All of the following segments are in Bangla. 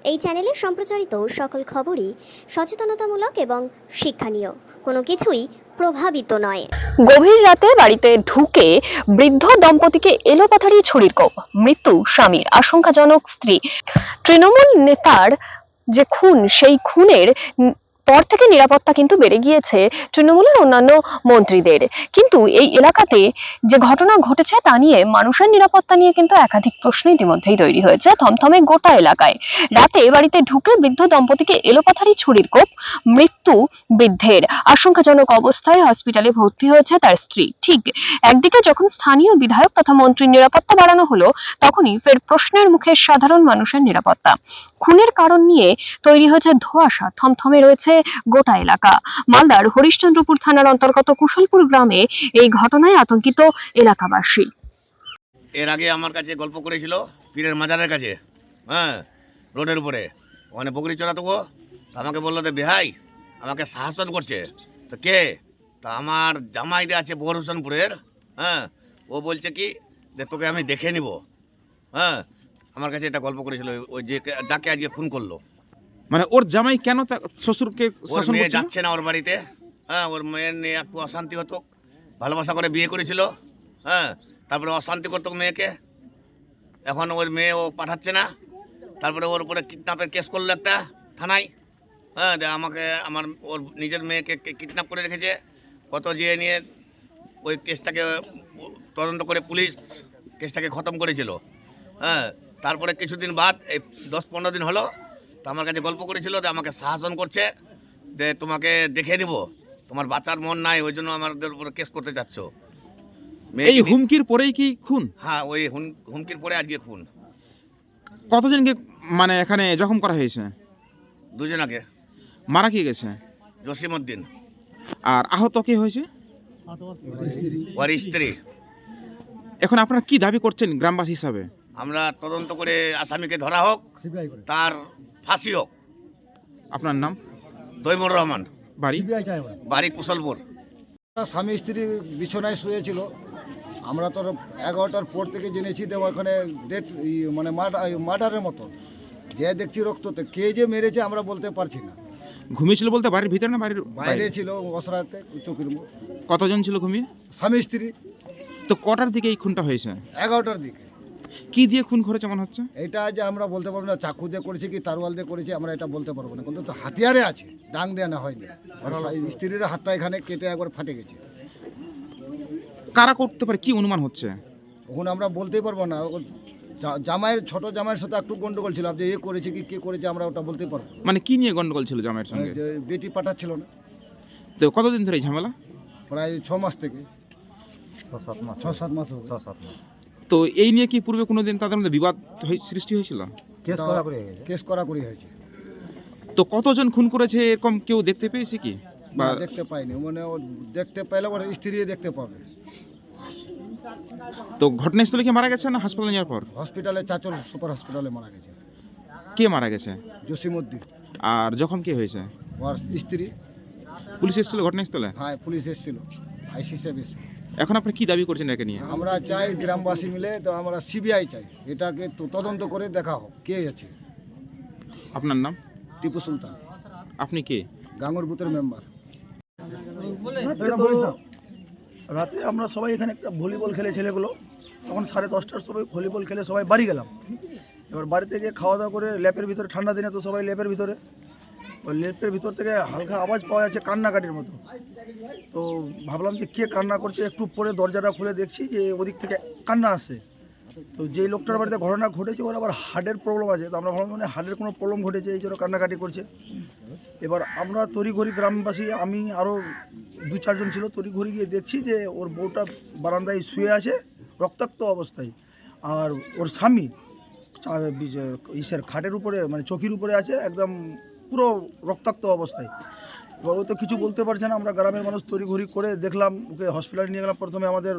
এই চ্যানেলে সম্প্রচারিত সকল খবরই সচেতনতামূলক এবং শিক্ষণীয়, কোনো কিছুই প্রভাবিত নয়। গভীর রাতে বাড়িতে ঢুকে বৃদ্ধ দম্পতিকে এলোপাথারি ছুরির কোপ, মৃত্যু স্বামীর, আশঙ্কাজনক স্ত্রী। তৃণমূল নেতার যে খুন, সেই খুনের পর থেকে নিরাপত্তা কিন্তু বেড়ে গিয়েছে তৃণমূলের অন্যান্য মন্ত্রীদের। কিন্তু এই এলাকাতে যে ঘটনা ঘটেছে তা নিয়ে মানুষের নিরাপত্তা নিয়ে কিন্তু একাধিক প্রশ্ন ইতিমধ্যেই তৈরি হয়েছে থমথমে গোটা এলাকায়। রাতে বাড়িতে ঢুকে বৃদ্ধ দম্পতিকে এলোপাথারি ছুরির কোপ, মৃত্যু বৃদ্ধের, আশঙ্কাজনক অবস্থায় হসপিটালে ভর্তি হয়েছে তার স্ত্রী। ঠিক একদিকে যখন স্থানীয় বিধায়ক তথা মন্ত্রীর নিরাপত্তা বাড়ানো হলো, তখনই ফের প্রশ্নের মুখে সাধারণ মানুষের নিরাপত্তা। খুনের কারণ নিয়ে তৈরি হয়েছে ধোঁয়াশা, থমথমে রয়েছে গোটা এলাকা। মালদার হরিশ্চন্দ্রপুর থানার অন্তর্গত কুশলপুর গ্রামে এই ঘটনায় আতঙ্কিত এলাকাবাসী। এর আগে আমার কাছে গল্প করেছিল পীরের মাজারের কাছে, হ্যাঁ, রোডের উপরে ওখানে বকরি চড়াতো গো। আমাকে বললো যে বেহাই আমাকে শাসন করছে। তো কে? তা আমার জামাইদের আছে বোর হোসেনপুরের, হ্যাঁ, ও বলছে কি যে তোকে আমি দেখে নিব। হ্যাঁ, আমার কাছে এটা গল্প করেছিল ওই যে যাকে আজকে ফোন করলো। মানে ওর জামাই কেন শ্বশুরকে ওর শাসন মেয়ে করছিল? যাচ্ছে না ওর বাড়িতে, হ্যাঁ, ওর মেয়ের নিয়ে একটু অশান্তি হতো, ভালোবাসা করে বিয়ে করেছিল, হ্যাঁ, তারপরে অশান্তি করতো মেয়েকে। এখন ওর মেয়ে ও পাঠাচ্ছে না, তারপরে ওর উপরে কিডন্যাপের কেস করলো একটা থানায়, হ্যাঁ, আমাকে আমার ওর নিজের মেয়েকে কিডন্যাপ করে রেখেছে। কত যেয়ে নিয়ে ওই কেসটাকে তদন্ত করে পুলিশ কেসটাকে খতম করেছিল, হ্যাঁ। তারপরে কিছুদিন বাদ এই 10-15 দিন হলো, তো আমার কাছে গল্প করেছিল যে আমাকে শাসন করছে, যে তোমাকে দেখে নিব, তোমার বাচ্চার মন নাই, ওই জন্য আমাদের উপরে কেস করতে যাচ্ছ। এই হুমকির পরেই কি খুন? হ্যাঁ, ওই হুমকির পরে আজকে খুন। কতজনকে মানে এখানে জখম করা হয়েছে? দুজনাকে। মারা কি গেছে? জসিমউদ্দিন আর আহত কে হয়েছে? ওর স্ত্রী। এখন আপনারা কি দাবি করছেন গ্রামবাসী হিসাবে? আমরা তদন্ত করে আসামিকে ধরা হোক, তার ফাঁসি হোক। আপনার নাম? তৈমুর রহমান, বাড়ি? বাড়ি কুশলপুর। স্বামী স্ত্রী বিছানায় শুয়েছিল। আমরা তো 11টার পর থেকে জেনেছি যে ওখানে ডেট মানে মার্ডারের মতো, যে দেখছি রক্ততে, কে যে মেরেছে আমরা বলতে পারছি না। ঘুমিয়েছিল বলতে বাড়ির ভিতরে না বাড়ির বাইরে ছিল অসরাতে চৌকির মুখ। কতজন ছিল ঘুমিয়ে? স্বামী স্ত্রী। তো কটার দিকে এই খুনটা হয়েছে? 11টার দিকে। কি দিয়ে খুন করেছে মনে হচ্ছে? এটা যে আমরা বলতে পারবো না, চাকু দিয়ে করেছে কি তারওয়াল দিয়ে করেছে আমরা এটা বলতে পারবো না, কিন্তু তো হাতিয়ারে আছে, ডাং দেওয়া না হয়নি। আর স্ত্রীর হাতটা এখানে কেটে একবার ফাটে গেছে। কারা করতে পারে, কি অনুমান হচ্ছে? এখন আমরা বলতেই পারবো না। জামাইয়ের ছোট জামাইয়ের সাথে একটু গন্ডগোল ছিল, যে এ করেছে কি কে করেছে আমরা ওটা বলতে পারবো না। মানে কি নিয়ে গন্ডগোল ছিল জামাইয়ের সঙ্গে? যে বেটি পাঠাচ্ছিল না। তো কতদিন ধরে এই ঝামেলা? প্রায় 6 মাস থেকে 6-7 মাস। তো এই নিয়ে কি পূর্বে কোনোদিন তাদের মধ্যে বিবাদ সৃষ্টি হয়েছিল? কেস করাকরি হয়েছে। তো কতজন খুন করেছে এরকম কেউ দেখতে পেয়েছে কি? বা দেখতে পাইনি, মানে ও দেখতে পাইলে ওর স্ত্রী দেখতে পাবে। তো ঘটনাস্থলে কি মারা গেছে না হাসপাতালে যাওয়ার পর? হসপিটালে, চাচল সুপার হসপিটালে মারা গেছে। কে মারা গেছে? জসিমউদ্দিন। আর যখন কে হয়েছে? ওর স্ত্রী। পুলিশ এসেছিল ঘটনাস্থলে? হ্যাঁ, পুলিশ এসেছিল, আইসি সাহেব এসেছিল। এখন আপনি কি দাবি করছেন একে নিয়ে? আমরা চাই গ্রামবাসী মিলে, তো আমরা সিবিআই চাই, এটাকে তদন্ত করে দেখা হোক কে আছে। আপনার নাম? টিপু সুলতান। আপনি কে? গাঙ্গুর বুথের মেম্বার। রাতে আমরা সবাই এখানে একটা ভলিবল খেলে ছেলেগুলো, তখন 10:30টার সময় ভলিবল খেলে সবাই বাড়ি গেলাম। এবার বাড়িতে গিয়ে খাওয়া দাওয়া করে ল্যাপের ভিতরে, ঠান্ডা দিনে তো সবাই ল্যাপের ভিতরে, ওই ল্যাপের ভিতর থেকে হালকা আওয়াজ পাওয়া যাচ্ছে কান্নাকাটির মতো। তো ভাবলাম যে কে কান্না করছে, একটু পরে দরজাটা খুলে দেখছি যে ওদিক থেকে কান্না আসছে। তো যেই লোকটার বাড়িতে ঘটনা ঘটেছে ওর আবার হার্টের প্রবলেম আছে, তো আমরা ভাবলাম মানে হার্টের কোনো প্রবলেম ঘটেছে, এই জন্য কান্নাকাটি করছে। এবার আমরা তড়িঘড়ি গ্রামবাসী, আমি আরও 2-4 জন ছিল, তড়িঘড়ি গিয়ে দেখছি যে ওর বউটা বারান্দায় শুয়ে আছে রক্তাক্ত অবস্থায়, আর ওর স্বামী ইসের খাটের উপরে মানে চৌকির উপরে আছে একদম পুরো রক্তাক্ত অবস্থায়। এবার ও তো কিছু বলতে পারছে না। আমরা গ্রামের মানুষ তড়িঘড়ি করে দেখলাম, ওকে হসপিটালে নিয়ে গেলাম। প্রথমে আমাদের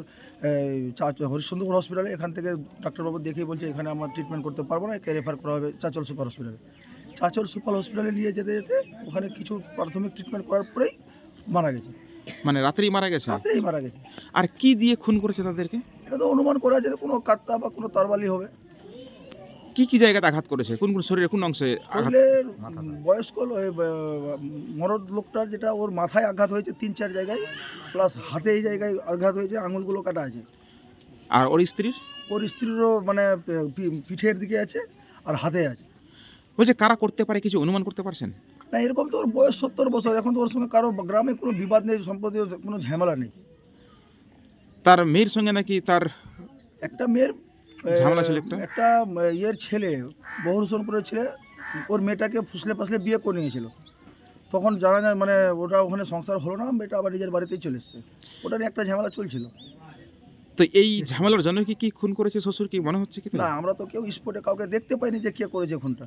হরিশ্চন্দ্রপুর হসপিটালে, এখান থেকে ডাক্তারবাবু দেখেই বলছে এখানে আমরা ট্রিটমেন্ট করতে পারবো না, একে রেফার করা হবে চাচল সুপার হসপিটালে। চাচল সুপার হসপিটালে নিয়ে যেতে যেতে ওখানে কিছু প্রাথমিক ট্রিটমেন্ট করার পরেই মারা গেছে। মানে রাত্রেই মারা গেছে? রাতেই মারা গেছে। আর কি দিয়ে খুন করেছে তাদেরকে? এটা তো অনুমান করা যায় কোনো কাত্তা বা কোনো তরবালি হবে। কি কি জায়গাতে আঘাত করেছে, কোন কোন শরীরে কোন অংশে আঘাত? শরীরের বয়স্ক মরদ লোকটার যেটা ওর মাথায় আঘাত হয়েছে 3-4 জায়গায়, প্লাস হাতে এই জায়গায় আঘাত হয়েছে, আঙুলগুলো কাটা আছে। আর ওর স্ত্রীর? ওর স্ত্রীরও মানে পিঠের দিকে আছে আর হাতে আছে। বলছে কারা করতে পারে, কিছু অনুমান করতে পারছেন? না, এরকম তো ওর বয়স 70 বছর, এখন তো ওর সঙ্গে কারো গ্রামে কোনো বিবাদ নেই, সম্পত্তি কোনো ঝামেলা নেই। তার মেয়ের সঙ্গে নাকি তার একটা মেয়ের ঝামেলা ছিল একটা? একটা ইয়ের ছেলে, বহুরূপপুরের ছেলে, ওর মেয়েটাকে ফুসলে ফাসলে বিয়ে করে নিয়েছিল। তখন জানা যায় মানে ওটা ওখানে সংসার হলো না, মেয়েটা আবার নিজের বাড়িতেই চলে এসছে। ওটা নিয়ে একটা ঝামেলা চলছিল। তো এই ঝামেলার জন্য কি খুন করেছে শ্বশুর, কি মনে হচ্ছে কি তাই? না, আমরা তো কেউ স্পটে কাউকে দেখতে পাইনি যে কে করেছে খুনটা।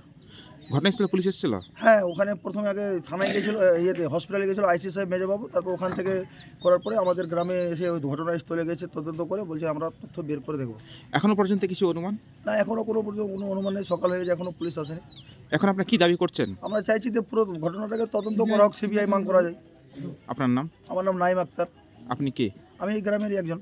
ঘটনাস্থলে পুলিশ এসেছিল? হ্যাঁ, ওখানে প্রথমে আগে থানায় গিয়েছিল, ইয়েতে হসপিটালে গিয়েছিল আইসি সাহেব মেজবাবু, তারপর ওখান থেকে করার পরে আমাদের গ্রামে এসে ওই ঘটনাস্থলে গেছে, তদন্ত করে বলছে আমরা তথ্য বের করে দেবো। এখনো পর্যন্ত কিছু অনুমান? না, এখনও কোনো পর্যন্ত কোনো অনুমান নেই, সকাল হয়ে গেছে এখনও পুলিশ আসেনি। এখন আপনার কি দাবি করছেন? আমরা চাইছি যে পুরো ঘটনাটাকে তদন্ত করা হোক, সিবিআই মান করা যায়। আপনার নাম? আমার নাম নাইম আক্তার, আপনি কে? আমি এই গ্রামেরই একজন।